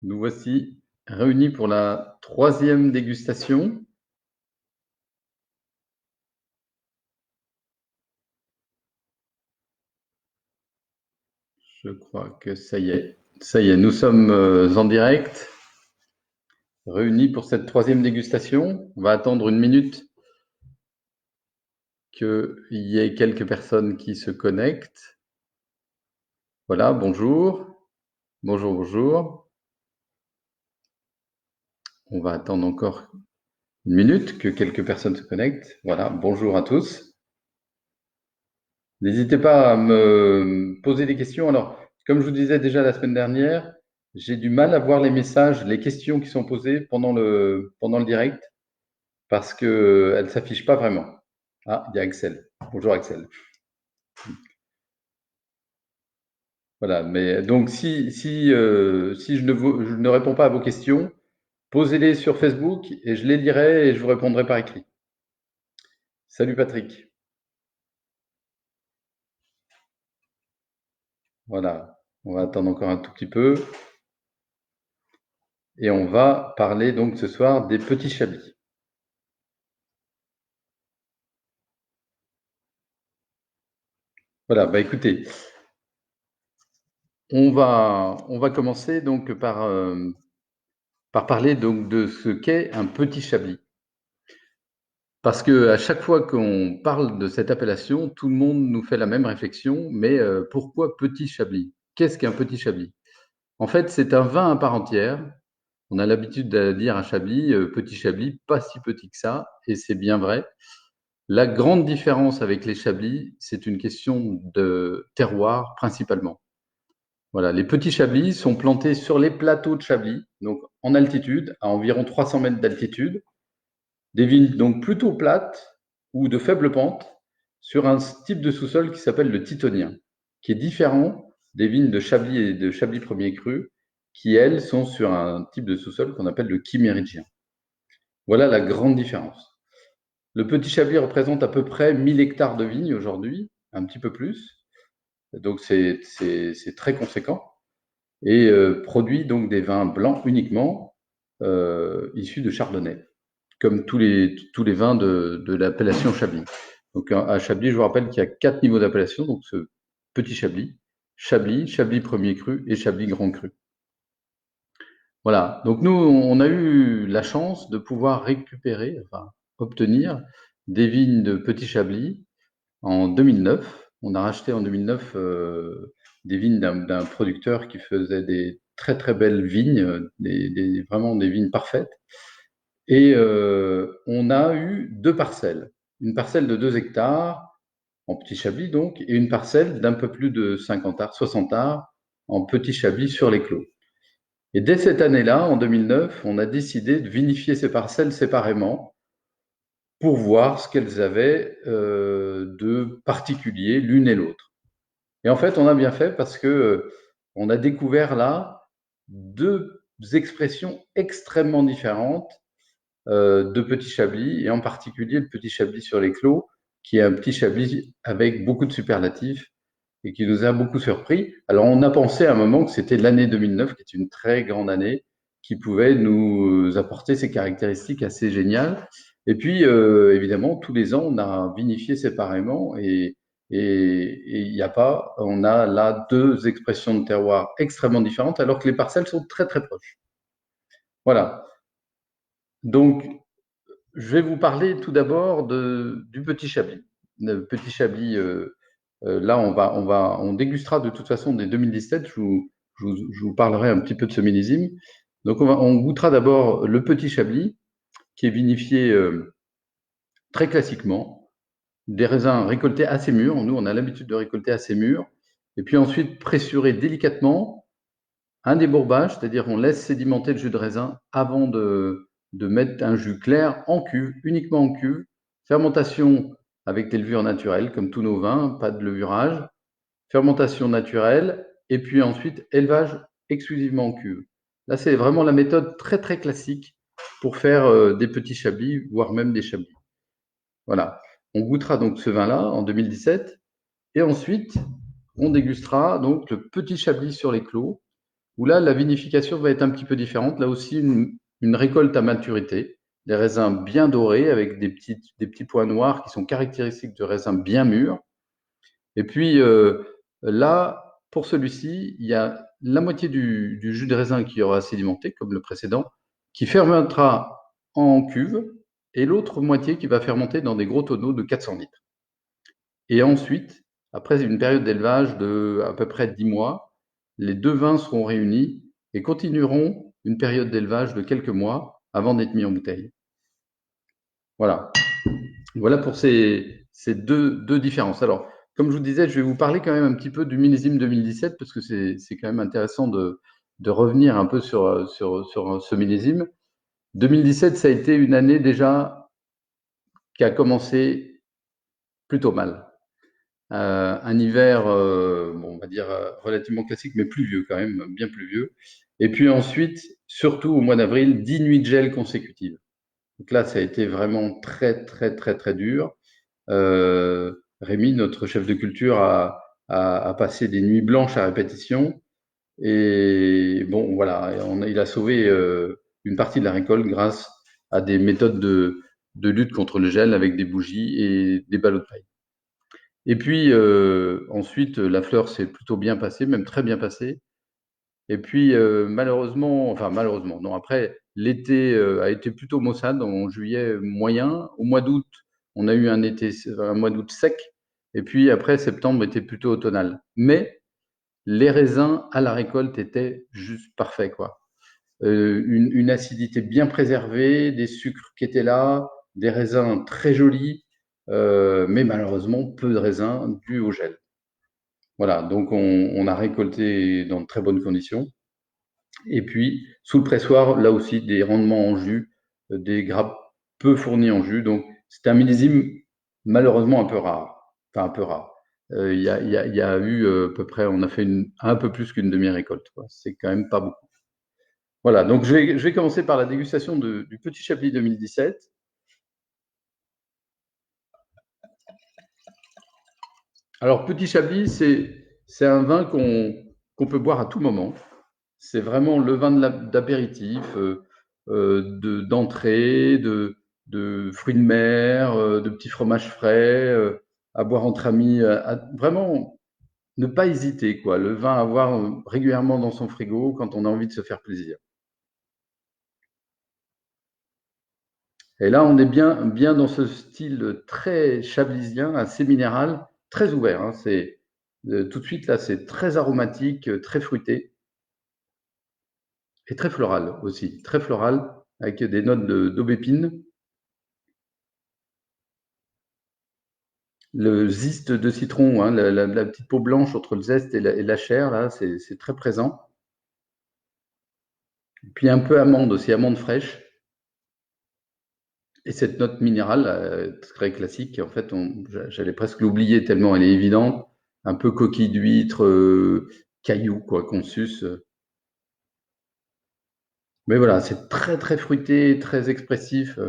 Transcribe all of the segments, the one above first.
Nous voici réunis pour la 3e dégustation. Je crois que ça y est. Ça y est, nous sommes en direct, réunis pour cette 3e dégustation. On va attendre une minute qu'il y ait quelques personnes qui se connectent. Voilà, bonjour. Bonjour, bonjour. On va attendre encore une minute que quelques personnes se connectent. Voilà, bonjour à tous. N'hésitez pas à me poser des questions. Alors, comme je vous disais déjà la semaine dernière, j'ai du mal à voir les messages, les questions qui sont posées pendant le direct parce qu'elles ne s'affichent pas vraiment. Ah, il y a Axel. Bonjour Axel. Voilà, mais donc si je ne réponds pas à vos questions, posez-les sur Facebook et je les lirai et je vous répondrai par écrit. Salut Patrick. Voilà, on va attendre encore un tout petit peu. Et on va parler donc ce soir des petits chablis. Voilà, bah écoutez, on va commencer donc par parler donc de ce qu'est un petit chablis. Parce que à chaque fois qu'on parle de cette appellation, tout le monde nous fait la même réflexion, mais pourquoi petit chablis? Qu'est-ce qu'un petit chablis? En fait, c'est un vin à part entière. On a l'habitude de dire un chablis, petit chablis, pas si petit que ça, et c'est bien vrai. La grande différence avec les chablis, c'est une question de terroir principalement. Voilà, les petits chablis sont plantés sur les plateaux de Chablis, donc en altitude, à environ 300 mètres d'altitude, des vignes donc plutôt plates ou de faible pente, sur un type de sous-sol qui s'appelle le titonien, qui est différent des vignes de Chablis et de Chablis premier cru, qui elles sont sur un type de sous-sol qu'on appelle le chimérigien. Voilà la grande différence. Le petit Chablis représente à peu près 1000 hectares de vignes aujourd'hui, un petit peu plus, donc c'est très conséquent. Et produit donc des vins blancs uniquement issus de chardonnay, comme tous les vins de l'appellation Chablis. Donc à Chablis, je vous rappelle qu'il y a 4 niveaux d'appellation, donc ce petit Chablis, Chablis, Chablis premier cru et Chablis grand cru. Voilà, donc nous, on a eu la chance de pouvoir récupérer, enfin obtenir des vignes de petit Chablis en 2009. On a racheté en 2009 des vignes d'un producteur qui faisait des très très belles vignes, vraiment des vignes parfaites. Et on a eu 2 parcelles. Une parcelle de 2 hectares, en petit Chablis donc, et une parcelle d'un peu plus de 50 arts, 60 arts, en petit Chablis sur les clos. Et dès cette année-là, en 2009, on a décidé de vinifier ces parcelles séparément pour voir ce qu'elles avaient de particulier l'une et l'autre. Et en fait, on a bien fait parce que on a découvert là 2 expressions extrêmement différentes de petit chablis, et en particulier le petit chablis sur les clos, qui est un petit chablis avec beaucoup de superlatifs et qui nous a beaucoup surpris. Alors, on a pensé à un moment que c'était l'année 2009, qui est une très grande année, qui pouvait nous apporter ces caractéristiques assez géniales. Et puis, évidemment, tous les ans, on a vinifié séparément et il n'y a pas, on a là 2 expressions de terroir extrêmement différentes, alors que les parcelles sont très très proches. Voilà. Donc, je vais vous parler tout d'abord du petit chablis. Le petit chablis, là, on dégustera de toute façon dès 2017. Je vous parlerai un petit peu de ce millésime. Donc, on goûtera d'abord le petit chablis, qui est vinifié très classiquement, des raisins récoltés assez mûrs. Nous, on a l'habitude de récolter assez mûrs. Et puis ensuite, pressuré délicatement, un débourbage, c'est-à-dire on laisse sédimenter le jus de raisin avant de mettre un jus clair en cuve, uniquement en cuve. Fermentation avec des levures naturelles, comme tous nos vins, pas de levurage. Fermentation naturelle, et puis ensuite élevage exclusivement en cuve. Là, c'est vraiment la méthode très très classique pour faire des petits chablis, voire même des chablis. Voilà. On goûtera donc ce vin-là en 2017, et ensuite on dégustera donc le petit chablis sur les clos. où là, la vinification va être un petit peu différente. Là aussi, une récolte à maturité, des raisins bien dorés avec des petits points noirs qui sont caractéristiques de raisins bien mûrs. Et puis là, pour celui-ci, il y a la moitié du jus de raisin qui aura sédimenté, comme le précédent, qui fermentera en cuve, et l'autre moitié qui va fermenter dans des gros tonneaux de 400 litres. Et ensuite, après une période d'élevage de à peu près 10 mois, les deux vins seront réunis et continueront une période d'élevage de quelques mois avant d'être mis en bouteille. Voilà. Voilà pour ces deux différences. Alors, comme je vous disais, je vais vous parler quand même un petit peu du millésime 2017 parce que c'est quand même intéressant de revenir un peu sur ce millésime. 2017, ça a été une année déjà qui a commencé plutôt mal. Un hiver, bon, on va dire relativement classique, mais pluvieux quand même, bien pluvieux. Et puis ensuite, surtout au mois d'avril, 10 nuits de gel consécutives. Donc là, ça a été vraiment très, très, très, très dur. Rémi, notre chef de culture, a passé des nuits blanches à répétition. Et bon, voilà, il a sauvé une partie de la récolte grâce à des méthodes de lutte contre le gel avec des bougies et des ballots de paille. Et puis ensuite, la fleur s'est plutôt bien passée, même très bien passée. Et puis malheureusement, enfin malheureusement, non, après, l'été a été plutôt maussade en juillet moyen. Au mois d'août, on a eu un mois d'août sec. Et puis après, septembre était plutôt automnal. Mais les raisins à la récolte étaient juste parfaits, quoi. Une acidité bien préservée, des sucres qui étaient là, des raisins très jolis, mais malheureusement peu de raisins dus au gel. Voilà, donc on a récolté dans de très bonnes conditions. Et puis, sous le pressoir, là aussi, des rendements en jus, des grappes peu fournies en jus. Donc, c'est un millésime malheureusement un peu rare. Enfin, un peu rare. Il y a eu à peu près, on a fait un peu plus qu'une demi-récolte, quoi. C'est quand même pas beaucoup. Voilà, donc je vais commencer par la dégustation du Petit Chablis 2017. Alors, Petit Chablis, c'est un vin qu'on peut boire à tout moment. C'est vraiment le vin d'apéritif, d'entrée, de fruits de mer, de petits fromages frais, à boire entre amis. Vraiment, ne pas hésiter, quoi. Le vin à avoir régulièrement dans son frigo quand on a envie de se faire plaisir. Et là, on est bien dans ce style très chablisien, assez minéral, très ouvert, hein. Tout de suite, là, c'est très aromatique, très fruité. Et très floral aussi, très floral, avec des notes d'aubépine. Le zeste de citron, hein, la petite peau blanche entre le zeste et la chair, là, c'est très présent. Puis un peu amande aussi, amande fraîche. Et cette note minérale, très classique, en fait, j'allais presque l'oublier tellement elle est évidente. Un peu coquille d'huître, caillou, quoi, qu'on suce. Mais voilà, c'est très très fruité, très expressif.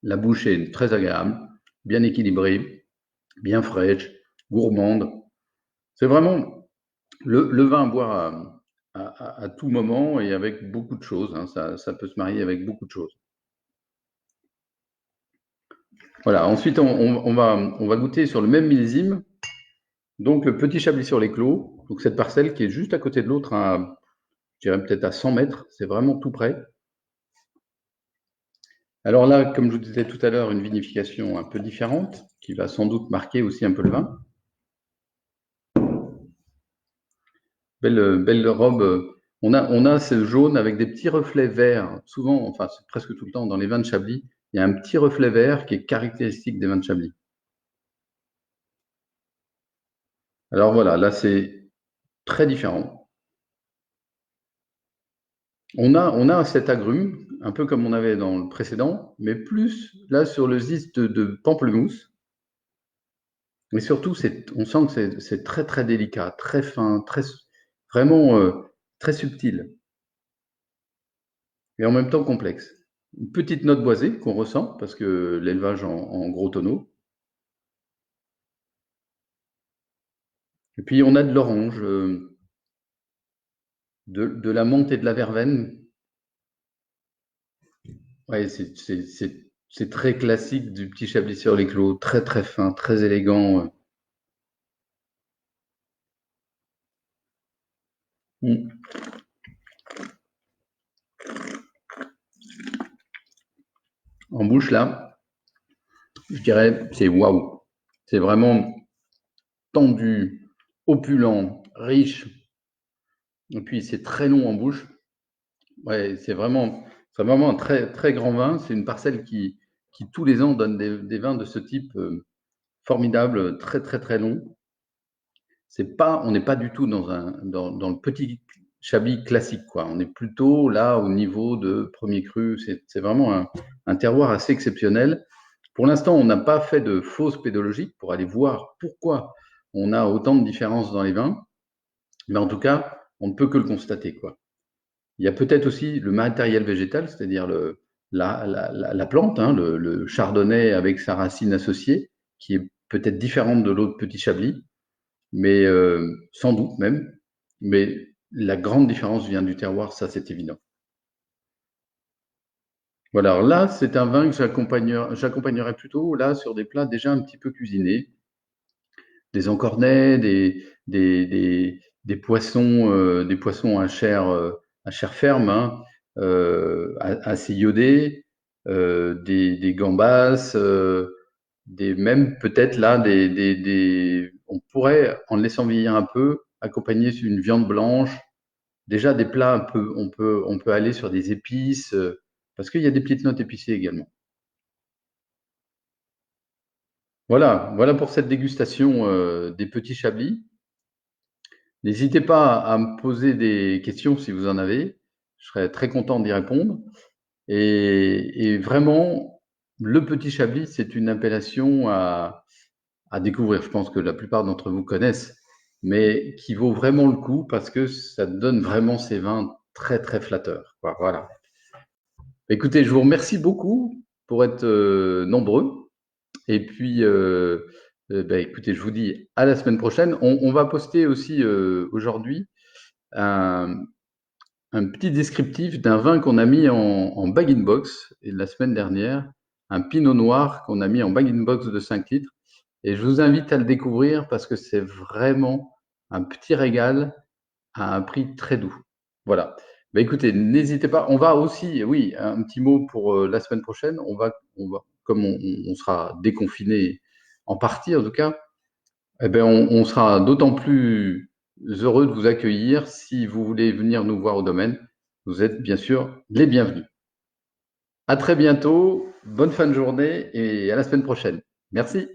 La bouche est très agréable, bien équilibrée, bien fraîche, gourmande. C'est vraiment le vin à boire à tout moment et avec beaucoup de choses, hein. Ça peut se marier avec beaucoup de choses. Voilà, ensuite on va goûter sur le même millésime, donc le petit Chablis sur les Clos, donc cette parcelle qui est juste à côté de l'autre, je dirais peut-être à 100 mètres, c'est vraiment tout près. Alors là, comme je vous disais tout à l'heure, une vinification un peu différente, qui va sans doute marquer aussi un peu le vin. Belle robe. On a ce jaune avec des petits reflets verts. Souvent, enfin, c'est presque tout le temps dans les vins de Chablis, il y a un petit reflet vert qui est caractéristique des vins de Chablis. Alors voilà, là, c'est très différent. On a cet agrume, un peu comme on avait dans le précédent, mais plus là sur le zeste de pamplemousse. Mais surtout, on sent que c'est très très délicat, très fin, vraiment très subtil et en même temps complexe. Une petite note boisée qu'on ressent parce que l'élevage en gros tonneaux. Et puis on a de l'orange, de la menthe et de la verveine. Ouais, c'est très classique du petit Chablis sur les clos, très très fin, très élégant. Mm. En bouche là, je dirais c'est waouh. C'est vraiment tendu, opulent, riche, et puis c'est très long en bouche. Ouais, c'est vraiment un très très grand vin. C'est une parcelle qui tous les ans donne des vins de ce type formidable, très très très long. On n'est pas du tout dans le petit Chablis classique, quoi. On est plutôt là au niveau de premier cru. C'est vraiment un terroir assez exceptionnel. Pour l'instant, on n'a pas fait de fausse pédologie pour aller voir pourquoi on a autant de différences dans les vins. Mais en tout cas, on ne peut que le constater, quoi. Il y a peut-être aussi le matériel végétal, c'est-à-dire la plante, hein, le chardonnay avec sa racine associée, qui est peut-être différente de l'autre petit Chablis, mais sans doute même. Mais la grande différence vient du terroir, ça c'est évident. Voilà, alors là, c'est un vin que j'accompagnerais plutôt là sur des plats déjà un petit peu cuisinés, des encornets, des poissons à chair ferme, hein, assez iodés, des gambas, même peut-être là, on pourrait, en le laissant vieillir un peu, accompagner une viande blanche. Déjà, des plats, on peut aller sur des épices, parce qu'il y a des petites notes épicées également. Voilà, voilà pour cette dégustation des petits Chablis. N'hésitez pas à me poser des questions si vous en avez. Je serais très content d'y répondre. Et vraiment, le petit Chablis, c'est une appellation à découvrir. Je pense que la plupart d'entre vous connaissent, mais qui vaut vraiment le coup parce que ça donne vraiment ces vins très, très flatteurs. Voilà. Écoutez, je vous remercie beaucoup pour être nombreux. Et puis, bah, écoutez, je vous dis à la semaine prochaine. On va poster aussi aujourd'hui un, un petit descriptif d'un vin qu'on a mis en bag-in-box et la semaine dernière, un pinot noir qu'on a mis en bag-in-box de 5 litres. Et je vous invite à le découvrir parce que c'est vraiment un petit régal à un prix très doux. Voilà. Bah, écoutez, n'hésitez pas. On va aussi, oui, un petit mot pour la semaine prochaine. Comme on sera déconfiné en partie en tout cas, eh ben on sera d'autant plus heureux de vous accueillir si vous voulez venir nous voir au domaine. Vous êtes bien sûr les bienvenus. À très bientôt, bonne fin de journée et à la semaine prochaine. Merci.